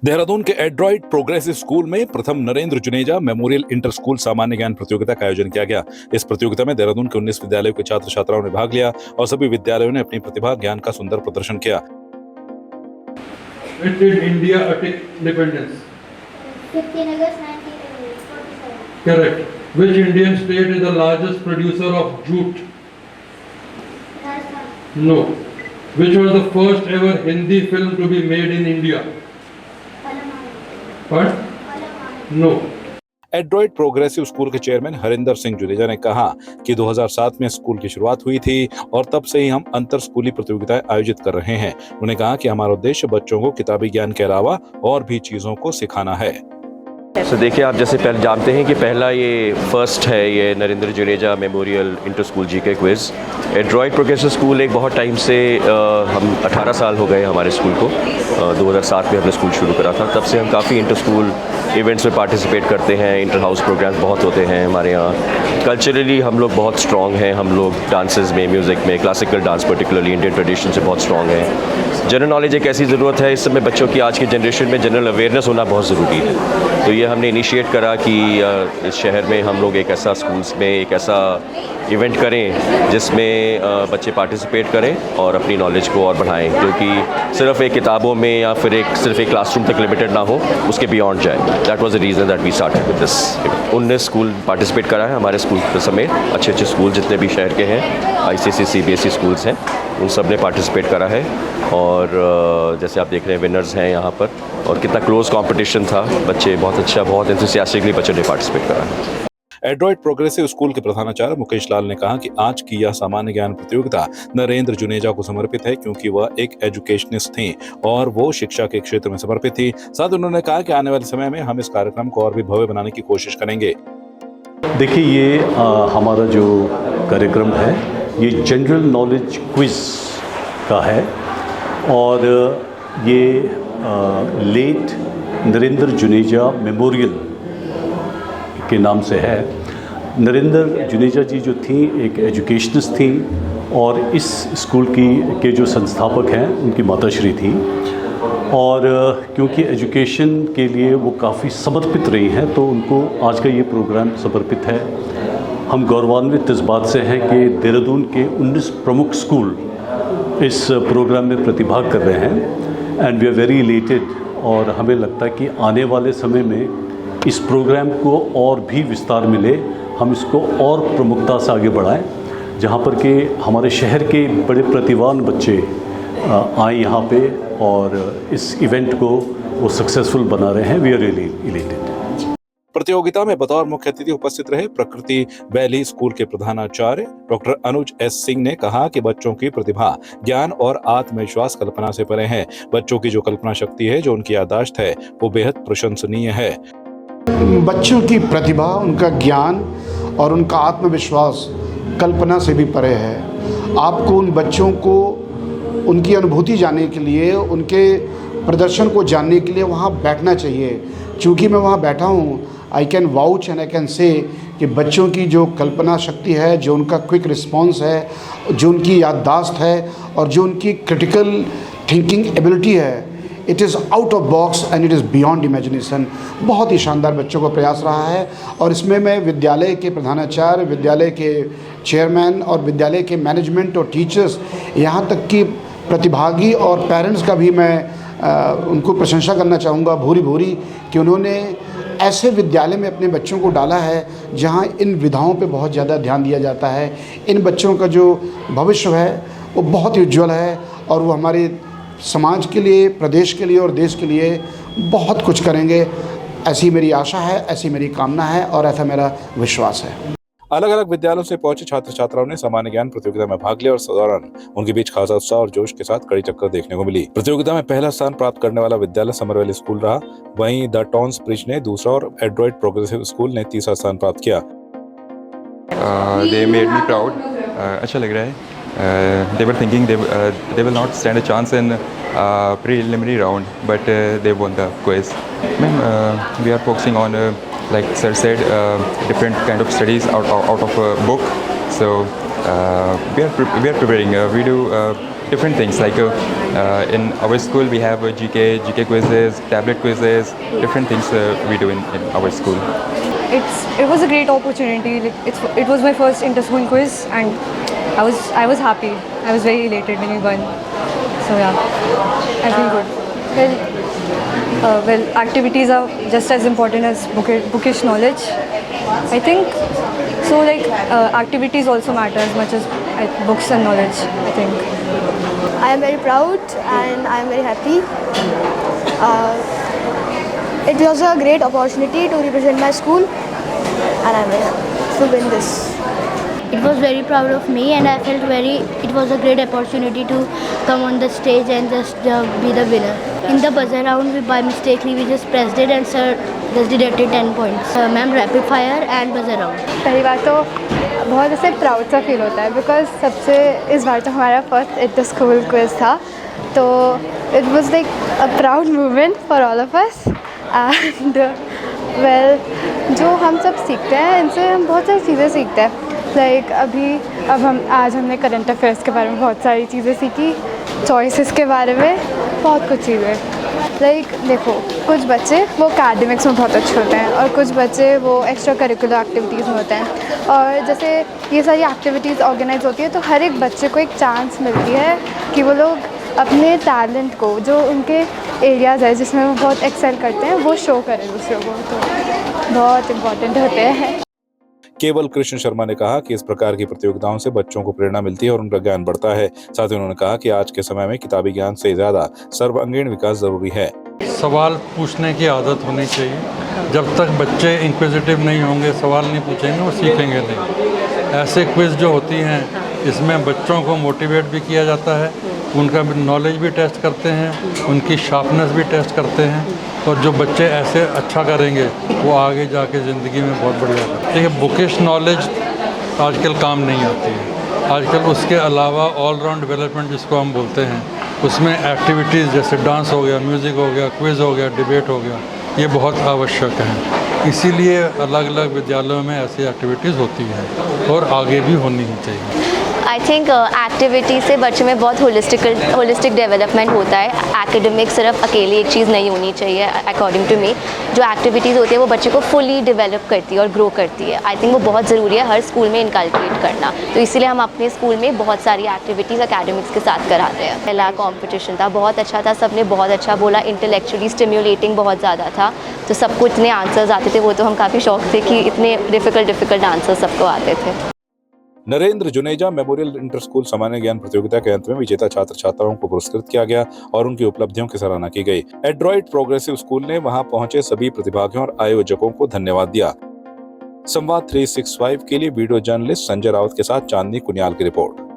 देहरादून के Android progressive school में प्रथम Narendra Juneja memorial inter school सामान्य ज्ञान प्रतियोगिता का आयोजन किया गया। इस प्रतियोगिता में देहरादून के 19 विद्यालयों के छात्र छात्राओं ने भाग लिया और सभी विद्यालयों ने अपनी प्रतिभा ज्ञान का सुंदर प्रदर्शन किया। When did India attain independence? 15 August 1947. Correct. Which Indian state is the largest producer of jute? Rajasthan. No. Which was the first ever Hindi film to be made in India? Alamani. What? Alamani. No. Android progressive school के chairman Harinder Singh Juneja ने कहा कि 2007 में school की शुरुआत हुई थी और तब से ही हम अंतर स्कूली प्रतियोगिताएं आयोजित कर रहे हैं। उन्होंने कहा कि हमारा उद्देश्य बच्चों को किताबी ज्ञान के अलावा और भी चीजों को सिखाना है। देखिए, आप जैसे पहले जानते हैं कि पहला ये फर्स्ट है ये Narendra Juneja memorial inter school GK quiz. Android progressive school एक बहुत टाइम से हम 18 साल हो गए हमारे स्कूल को। 2007 में हमने स्कूल शुरू करा था। तब से हम काफ़ी इंटर स्कूल इवेंट्स में पार्टिसिपेट करते हैं। इंटर हाउस प्रोग्राम्स बहुत होते हैं हमारे यहाँ। कल्चरली हम लोग बहुत स्ट्रॉन्ग हैं। हम लोग डांसेस में, म्यूज़िक में, classical dance particularly Indian tradition से बहुत स्ट्रॉन्ग है। जनरल नॉलेज एक ऐसी ज़रूरत है इस समय बच्चों की, आज की जनरेशन में जनरल अवेयरनेस होना बहुत ज़रूरी है। तो ये हमने इनिशिएट करा कि इस शहर में हम लोग एक ऐसा स्कूल्स में एक ऐसा इवेंट करें जिसमें बच्चे पार्टिसिपेट करें और अपनी नॉलेज को और बढ़ाएं, क्योंकि सिर्फ एक किताबों में या फिर सिर्फ एक क्लासरूम तक लिमिटेड ना हो, उसके बियॉन्ड जाए। That was the reason that we started with this. 19 school participate करा है हमारे स्कूल समेत। अच्छे अच्छे स्कूल जितने भी शहर के हैं, ICSE CBSE स्कूल्स हैं, उन सब ने पार्टिसिपेट करा है। और जैसे आप देख रहे हैं विनर्स हैं यहाँ पर, और कितना क्लोज कंपटीशन था। बच्चे बहुत अच्छा, बहुत एंथुसियास्टिकली बच्चों ने पार्टिसिपेट करा है। एड्रॉइड प्रोग्रेसिव स्कूल के प्रधानाचार्य मुकेश लाल ने कहा कि आज की यह सामान्य ज्ञान प्रतियोगिता नरेंद्र जुनेजा को समर्पित है, क्योंकि वह एक एजुकेशनिस्ट थी और वो शिक्षा के क्षेत्र में समर्पित थी। साथ उन्होंने कहा कि आने वाले समय में हम इस कार्यक्रम को और भी भव्य बनाने की कोशिश करेंगे। देखिए, ये हमारा जो कार्यक्रम है ये जनरल नॉलेज क्विज का है और ये लेट नरेंद्र जुनेजा मेमोरियल के नाम से है। नरेंद्र जुनेजा जी जो थी एक एजुकेशनिस्ट थी और इस स्कूल के जो संस्थापक हैं उनकी माताश्री थी, और क्योंकि एजुकेशन के लिए वो काफ़ी समर्पित रही हैं तो उनको आज का ये प्रोग्राम समर्पित है। हम गौरवान्वित इस बात से हैं कि देहरादून के 19 प्रमुख स्कूल इस प्रोग्राम में प्रतिभाग कर रहे हैं and we are very elated. और हमें लगता है कि आने वाले समय में इस प्रोग्राम को और भी विस्तार मिले, हम इसको और प्रमुखता से आगे बढ़ाएं, जहाँ पर कि हमारे शहर के बड़े प्रतिभावान बच्चे आए यहाँ पे और इस इवेंट को वो सक्सेसफुल बना रहे हैं। We are really elated. प्रतियोगिता में बतौर मुख्य अतिथि उपस्थित रहे प्रकृति वैली स्कूल के प्रधानाचार्य डॉक्टर अनुज S सिंह ने कहा कि बच्चों की प्रतिभा, ज्ञान और आत्मविश्वास कल्पना से परे है। बच्चों की जो कल्पना शक्ति है, जो उनकी याददाश्त है, वो बेहद प्रशंसनीय है। बच्चों की प्रतिभा, उनका ज्ञान और उनका आत्मविश्वास कल्पना से भी परे है। आपको उन बच्चों को उनकी अनुभूति जानने के लिए, उनके प्रदर्शन को जानने के लिए वहाँ बैठना चाहिए। चूँकि मैं वहाँ बैठा हूँ, I can vouch and I can say कि बच्चों की जो कल्पना शक्ति है, जो उनका क्विक रिस्पॉन्स है, जो उनकी याददाश्त है और जो उनकी क्रिटिकल थिंकिंग एबिलिटी है, it is out of box and it is beyond imagination. बहुत ही शानदार बच्चों का प्रयास रहा है और इसमें मैं विद्यालय के प्रधानाचार्य, विद्यालय के चेयरमैन और विद्यालय के मैनेजमेंट और टीचर्स, यहाँ तक कि प्रतिभागी और पेरेंट्स का भी मैं उनको प्रशंसा करना चाहूँगा भूरी भूरी कि उन्होंने ऐसे विद्यालय में अपने बच्चों को डाला है जहाँ इन विधाओं पे बहुत ज़्यादा ध्यान दिया जाता है। इन बच्चों का जो भविष्य है वो बहुत ही उज्ज्वल है और वो हमारे समाज के लिए, प्रदेश के लिए और देश के लिए बहुत कुछ करेंगे। ऐसी मेरी आशा है, ऐसी मेरी कामना है और ऐसा मेरा विश्वास है। अलग अलग विद्यालयों से पहुंचे छात्र छात्राओं ने सामान्य ज्ञान प्रतियोगिता में भाग लिया और इस दौरान उनके बीच खासा उत्साह और जोश के साथ कड़ी टक्कर देखने को मिली। प्रतियोगिता में पहला स्थान प्राप्त करने वाला विद्यालय समर वैली स्कूल रहा, वहीं द टॉन्स ब्रिज ने दूसरा और एड्रॉइड प्रोग्रेसिव स्कूल ने तीसरा स्थान प्राप्त किया। They made me proud. अच्छा लग रहा है। They were thinking they will not stand a chance in preliminary round, but they won the quiz. Ma'am, we are focusing on like sir said, different kind of studies out of a book. So we are preparing. We do different things. Like in our school, we have GK quizzes, tablet quizzes, different things we do in our school. It was a great opportunity. It was my first inter-school quiz, and I was happy. I was very elated when we won. So yeah, I feel good. Well, activities are just as important as bookish knowledge, I think. So like activities also matter as much as books and knowledge, I think. I am very proud and I am very happy. It was a great opportunity to represent my school, and I am very happy to win this. It was very proud of me, and I felt it was a great opportunity to come on the stage and just be the winner. In the buzzer round, by mistakenly we just pressed it and sir just deducted 10 points. Ma'am, rapid fire and buzzer round. पहली बार तो बहुत ऐसे proud सा feel होता है, because सबसे इस बार तो हमारा फर्स्ट इंटर स्कूल क्विज था, तो it was like a proud moment for all of us. And well, जो हम सब सीखते हैं इनसे हम बहुत सारी चीज़ें सीखते हैं. लाइक आज हमने करंट अफेयर्स के बारे में बहुत सारी चीज़ें सीखी, चॉइसेस के बारे में बहुत कुछ चीज़ें. लाइक देखो, कुछ बच्चे वो एकेडमिक्स में बहुत अच्छे होते हैं और कुछ बच्चे वो एक्स्ट्रा करिकुलर एक्टिविटीज़ में होते हैं, और जैसे ये सारी एक्टिविटीज़ ऑर्गेनाइज होती है तो हर एक बच्चे को एक चांस मिलती है कि वो लोग अपने टैलेंट को, जो उनके एरियाज़ है जिसमें वो बहुत एक्सेल करते हैं, वो शो करें दूसरों को. तो बहुत इम्पॉर्टेंट होते हैं. केवल कृष्ण शर्मा ने कहा कि इस प्रकार की प्रतियोगिताओं से बच्चों को प्रेरणा मिलती है और उनका ज्ञान बढ़ता है. साथ ही उन्होंने कहा कि आज के समय में किताबी ज्ञान से ज्यादा सर्वांगीण विकास जरूरी है. सवाल पूछने की आदत होनी चाहिए. जब तक बच्चे इंक्विजिटिव नहीं होंगे, सवाल नहीं पूछेंगे, वो सीखेंगे नहीं. ऐसे क्विज जो होती हैं, इसमें बच्चों को मोटिवेट भी किया जाता है, उनका नॉलेज भी टेस्ट करते हैं, उनकी शार्पनेस भी टेस्ट करते हैं, और जो बच्चे ऐसे अच्छा करेंगे वो आगे जाके ज़िंदगी में बहुत बढ़िया करेंगे. देखिए, बुकिश नॉलेज आजकल काम नहीं आती है. आजकल उसके अलावा ऑल राउंड डेवलपमेंट जिसको हम बोलते हैं, उसमें एक्टिविटीज़ जैसे डांस हो गया, म्यूज़िक हो गया, क्विज़ हो गया, डिबेट हो गया, ये बहुत आवश्यक हैं. इसीलिए अलग अलग विद्यालयों में ऐसी एक्टिविटीज़ होती हैं और आगे भी होनी ही चाहिए. आई थिंक एक्टिविटी से बच्चे में बहुत होलिस्टिक डेवलपमेंट होता है. एकेडमिक सिर्फ अकेली एक चीज़ नहीं होनी चाहिए. अकॉर्डिंग टू मी, जो एक्टिविटीज़ होती है वो बच्चे को फुली डेवलप करती है और ग्रो करती है. आई थिंक वो बहुत ज़रूरी है हर स्कूल में इनकल्केट करना. तो इसीलिए हम अपने स्कूल में बहुत सारी एक्टिविटीज़ एकेडमिक्स के साथ कराते हैं. पहला कॉम्पिटिशन था, बहुत अच्छा था, सबने बहुत अच्छा बोला. इंटेलेक्चुअली स्टिम्युलेटिंग बहुत ज़्यादा था, तो सबको इतने आंसर्स आते थे, वो तो हम काफ़ी शौक थे कि इतने डिफ़िकल्ट आंसर्स सबको आते थे. Narendra Juneja memorial inter school सामान्य ज्ञान प्रतियोगिता के अंत में विजेता छात्र छात्राओं को पुरस्कृत किया गया और उनकी उपलब्धियों की सराहना की गई. एड्रॉइड प्रोग्रेसिव स्कूल ने वहां पहुंचे सभी प्रतिभागियों और आयोजकों को धन्यवाद दिया. संवाद 365 के लिए वीडियो जर्नलिस्ट संजय रावत के साथ चांदनी कुनियाल की रिपोर्ट.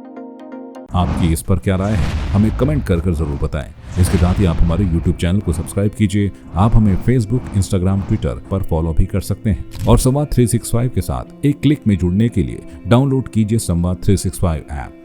आपकी इस पर क्या राय है, हमें कमेंट कर जरूर बताएं. इसके साथ ही आप हमारे YouTube चैनल को सब्सक्राइब कीजिए. आप हमें Facebook, Instagram, Twitter पर फॉलो भी कर सकते हैं. और संवाद 365 के साथ एक क्लिक में जुड़ने के लिए डाउनलोड कीजिए संवाद 365 ऐप.